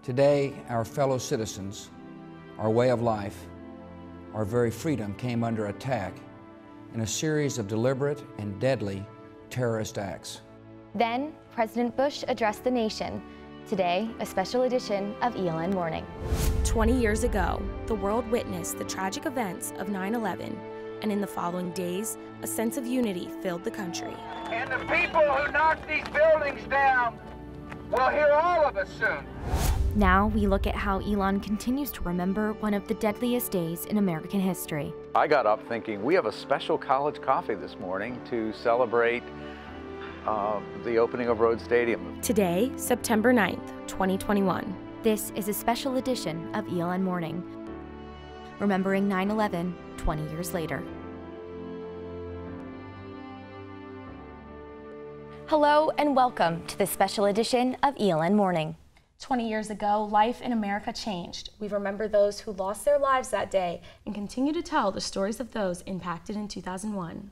Today, our fellow citizens, our way of life, our very freedom came under attack in a series of deliberate and deadly terrorist acts. Then, President Bush addressed the nation. Today, a special edition of ELN Morning. 20 years ago, the world witnessed the tragic events of 9/11, and in the following days, a sense of unity filled the country. And the people who knocked these buildings down will hear all of us soon. Now we look at how ELN continues to remember one of the deadliest days in American history. I got up thinking we have a special college coffee this morning to celebrate the opening of Rhodes Stadium. Today, September 9th, 2021. This is a special edition of ELN Morning, remembering 9/11 20 years later. Hello and welcome to this special edition of ELN Morning. 20 years ago, life in America changed. We remember those who lost their lives that day and continue to tell the stories of those impacted in 2001.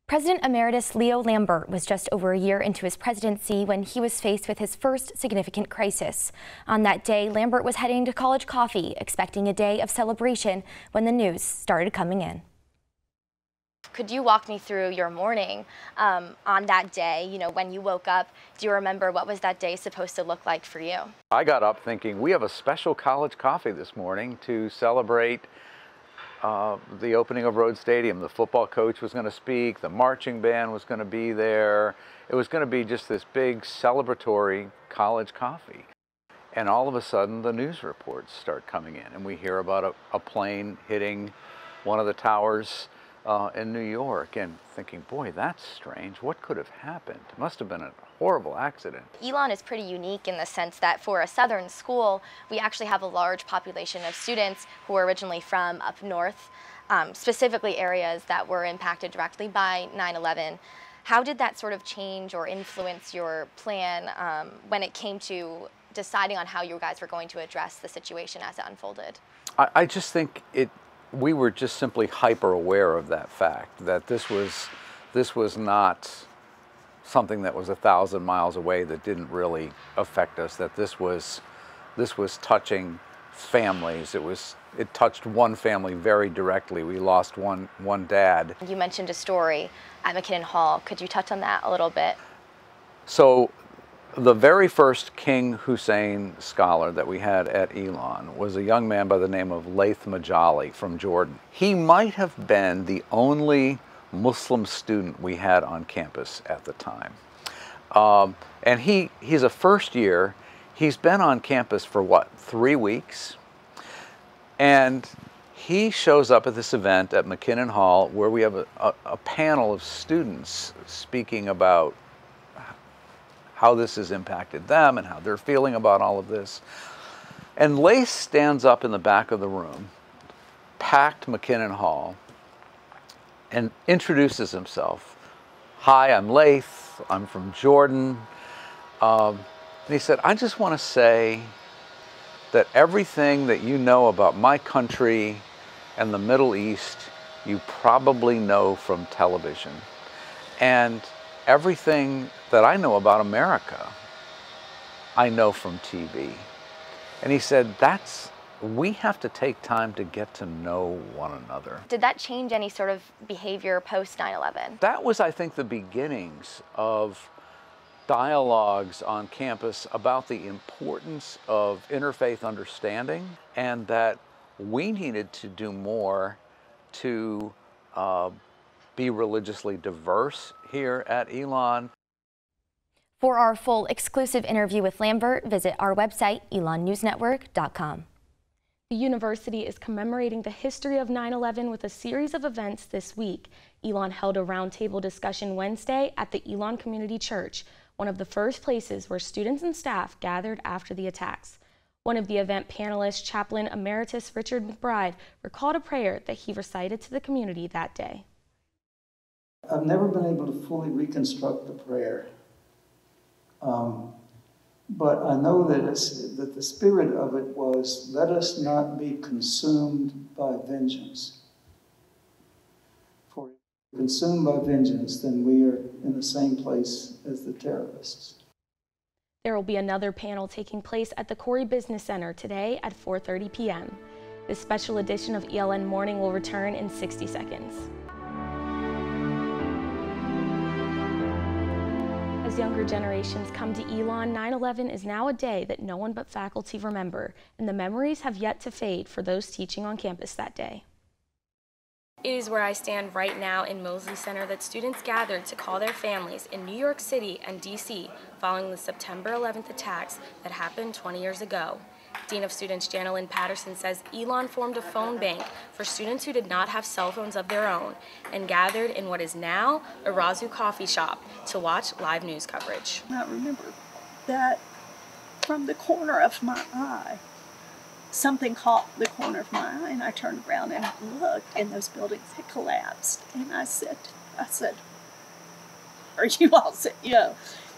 President Emeritus Leo Lambert was just over a year into his presidency when he was faced with his first significant crisis. On that day, Lambert was heading to college coffee, expecting a day of celebration when the news started coming in. Could you walk me through your morning on that day? You know, when you woke up, do you remember what was that day supposed to look like for you? I got up thinking we have a special college coffee this morning to celebrate the opening of Rhodes Stadium. The football coach was going to speak, the marching band was going to be there. It was going to be just this big celebratory college coffee. And all of a sudden the news reports start coming in and we hear about a plane hitting one of the towers in New York, and thinking, boy, that's strange. What could have happened? It must have been a horrible accident. ELN is pretty unique in the sense that for a southern school, we actually have a large population of students who are originally from up north, specifically areas that were impacted directly by 9/11. How did that sort of change or influence your plan when it came to deciding on how you guys were going to address the situation as it unfolded? I just think we were just simply hyper aware of that fact, that this was not something that was 1,000 miles away that didn't really affect us, that this was touching families. It touched one family very directly. We lost one dad. You mentioned a story at McKinnon Hall. Could you touch on that a little bit? So the very first King Hussein scholar that we had at ELN was a young man by the name of Laith Majali from Jordan. He might have been the only Muslim student we had on campus at the time. And he's a first year. He's been on campus for what, 3 weeks? And he shows up at this event at McKinnon Hall where we have a panel of students speaking about how this has impacted them and how they're feeling about all of this. And Laith stands up in the back of the room, packed McKinnon Hall, and introduces himself. Hi, I'm Laith, I'm from Jordan. And he said, I just want to say that everything that you know about my country and the Middle East, you probably know from television. And everything that I know about America, I know from TV. And he said, we have to take time to get to know one another. Did that change any sort of behavior post 9/11? That was, I think, the beginnings of dialogues on campus about the importance of interfaith understanding, and that we needed to do more to be religiously diverse here at ELN. For our full exclusive interview with Lambert, visit our website, elonnewsnetwork.com. The university is commemorating the history of 9/11 with a series of events this week. ELN held a roundtable discussion Wednesday at the ELN Community Church, one of the first places where students and staff gathered after the attacks. One of the event panelists, Chaplain Emeritus Richard McBride, recalled a prayer that he recited to the community that day. I've never been able to fully reconstruct the prayer, but I know that the spirit of it was, let us not be consumed by vengeance. For if we're consumed by vengeance, then we are in the same place as the terrorists. There will be another panel taking place at the Corey Business Center today at 4:30 p.m. This special edition of ELN Morning will return in 60 seconds. As younger generations come to Elon, 9/11 is now a day that no one but faculty remember, and the memories have yet to fade for those teaching on campus that day. It is where I stand right now in Mosley Center that students gathered to call their families in New York City and D.C. following the September 11th attacks that happened 20 years ago. Dean of Students Janelyn Patterson says Elon formed a phone bank for students who did not have cell phones of their own and gathered in what is now a Razoo coffee shop to watch live news coverage. I remember that from the corner of my eye, something caught the corner of my eye, and I turned around and looked, and those buildings had collapsed. And I said, are you all,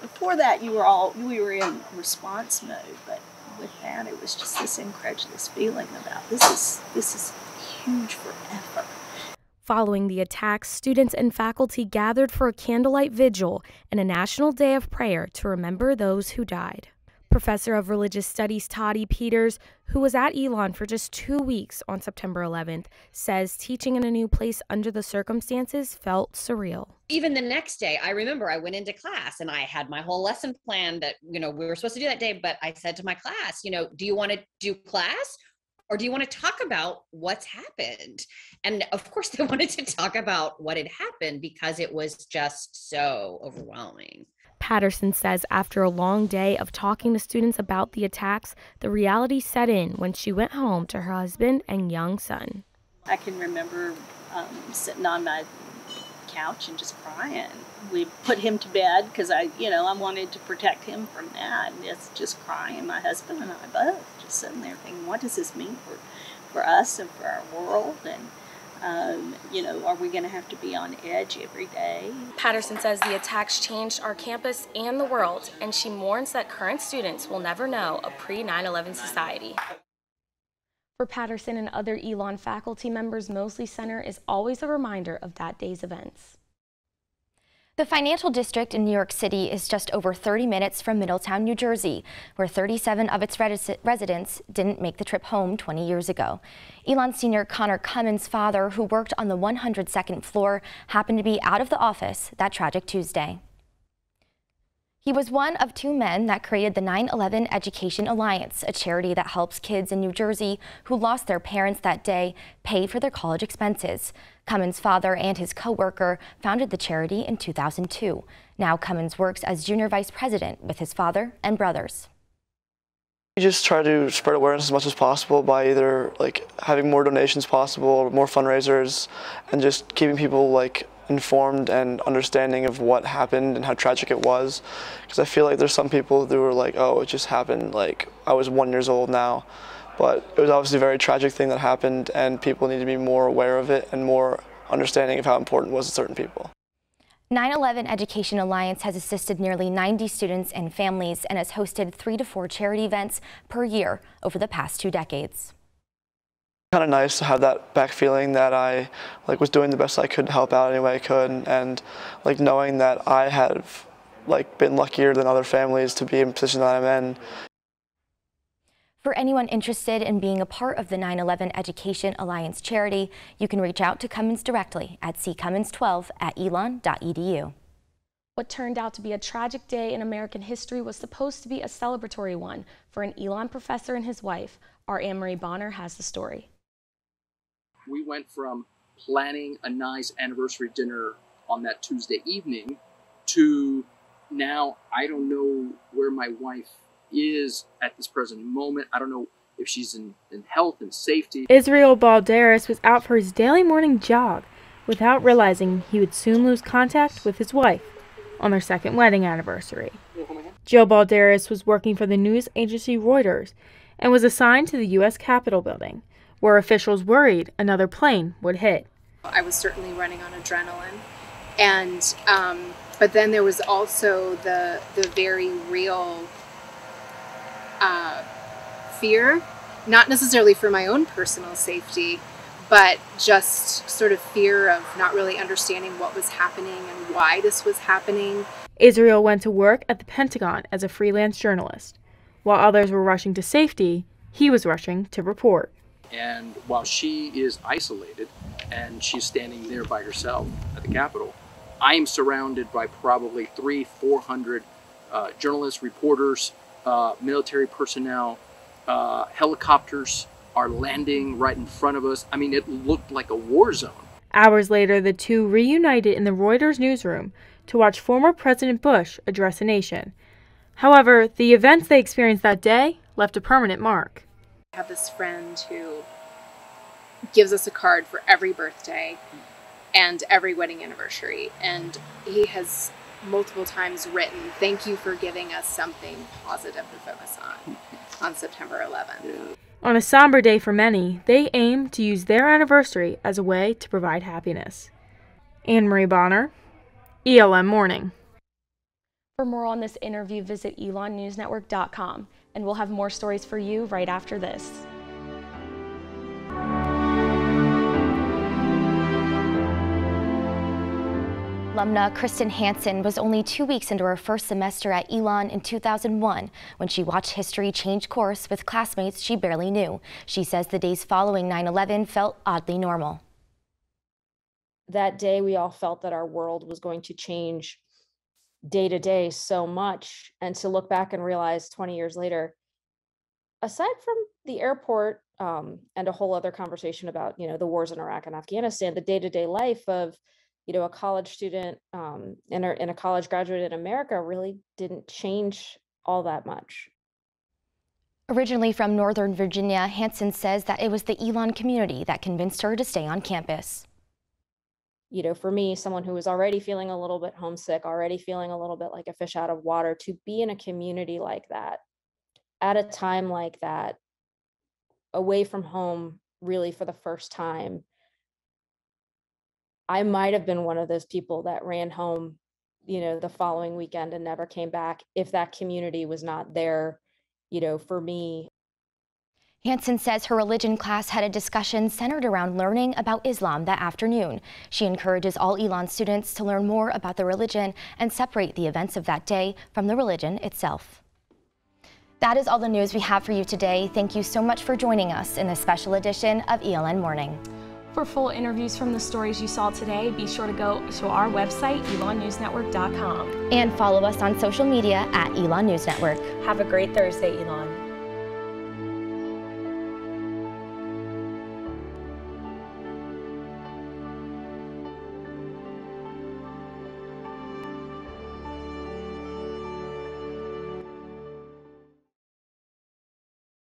before that we were in response mode, but with that, it was just this incredulous feeling about this is huge forever. Following the attacks, students and faculty gathered for a candlelight vigil and a national day of prayer to remember those who died. Professor of Religious Studies Toddy Peters, who was at Elon for just 2 weeks on September 11th, says teaching in a new place under the circumstances felt surreal. Even the next day, I remember I went into class and I had my whole lesson plan that, we were supposed to do that day, but I said to my class, do you want to do class or do you want to talk about what's happened? And of course they wanted to talk about what had happened because it was just so overwhelming. Patterson says after a long day of talking to students about the attacks, the reality set in when she went home to her husband and young son. I can remember sitting on my couch and just crying. We put him to bed because I wanted to protect him from that, and just crying. My husband and I both just sitting there thinking, what does this mean for us and for our world? And are we going to have to be on edge every day? Patterson says the attacks changed our campus and the world, and she mourns that current students will never know a pre-9/11 society. For Patterson and other Elon faculty members, Mosley Center is always a reminder of that day's events. The financial district in New York City is just over 30 minutes from Middletown, New Jersey, where 37 of its residents didn't make the trip home 20 years ago. Elon senior Connor Cummins' father, who worked on the 102nd floor, happened to be out of the office that tragic Tuesday. He was one of 2 men that created the 9/11 Education Alliance, a charity that helps kids in New Jersey who lost their parents that day pay for their college expenses. Cummins' father and his co-worker founded the charity in 2002. Now Cummins works as junior vice president with his father and brothers. We just try to spread awareness as much as possible by either having more donations possible, more fundraisers, and just keeping people informed and understanding of what happened and how tragic it was. Because I feel like there's some people who were like, oh, it just happened, I was 1 year old now. But it was obviously a very tragic thing that happened, and people need to be more aware of it and more understanding of how important it was to certain people. 9/11 Education Alliance has assisted nearly 90 students and families and has hosted 3 to 4 charity events per year over the past 2 decades. Kind of nice to have that back feeling that I was doing the best I could to help out any way I could, and knowing that I have been luckier than other families to be in the position that I'm in. For anyone interested in being a part of the 9/11 Education Alliance charity, you can reach out to Cummins directly at ccummins12@elon.edu. What turned out to be a tragic day in American history was supposed to be a celebratory one for an Elon professor and his wife. Our Annemarie Balderas has the story. We went from planning a nice anniversary dinner on that Tuesday evening to now I don't know where my wife is at this present moment. I don't know if she's in health and safety. Israel Balderas was out for his daily morning jog without realizing he would soon lose contact with his wife on their 2nd wedding anniversary. Joe Balderas was working for the news agency Reuters and was assigned to the U.S. Capitol building, where officials worried another plane would hit. I was certainly running on adrenaline, and but then there was also the very real fear, not necessarily for my own personal safety, but just sort of fear of not really understanding what was happening and why this was happening. Israel went to work at the Pentagon as a freelance journalist. While others were rushing to safety, he was rushing to report. And while she is isolated and she's standing there by herself at the Capitol, I'm surrounded by probably 300-400 journalists, reporters, military personnel, helicopters are landing right in front of us. I mean, it looked like a war zone. Hours later, the two reunited in the Reuters newsroom to watch former President Bush address the nation. However, the events they experienced that day left a permanent mark. I have this friend who gives us a card for every birthday and every wedding anniversary, and he has multiple times written, "Thank you for giving us something positive to focus on September 11th. Yeah. On a somber day for many, they aim to use their anniversary as a way to provide happiness. Annemarie Balderas, ELN Morning. For more on this interview, visit elonnewsnetwork.com, and we'll have more stories for you right after this. Alumna Kristin Hansen was only 2 weeks into her first semester at ELN in 2001 when she watched history change course with classmates she barely knew. She says the days following 9/11 felt oddly normal. That day we all felt that our world was going to change day to day so much, and to look back and realize 20 years later, aside from the airport and a whole other conversation about, the wars in Iraq and Afghanistan, the day-to-day life of a college student and a college graduate in America really didn't change all that much. Originally from Northern Virginia, Hansen says that it was the ELN community that convinced her to stay on campus. For me, someone who was already feeling a little bit homesick, already feeling a little bit like a fish out of water, to be in a community like that, at a time like that, away from home, really for the first time, I might have been one of those people that ran home, the following weekend and never came back if that community was not there, for me. Hansen says her religion class had a discussion centered around learning about Islam that afternoon. She encourages all ELN students to learn more about the religion and separate the events of that day from the religion itself. That is all the news we have for you today. Thank you so much for joining us in this special edition of ELN Morning. For full interviews from the stories you saw today, be sure to go to our website, elonnewsnetwork.com. And follow us on social media at ELN News Network. Have a great Thursday, ELN.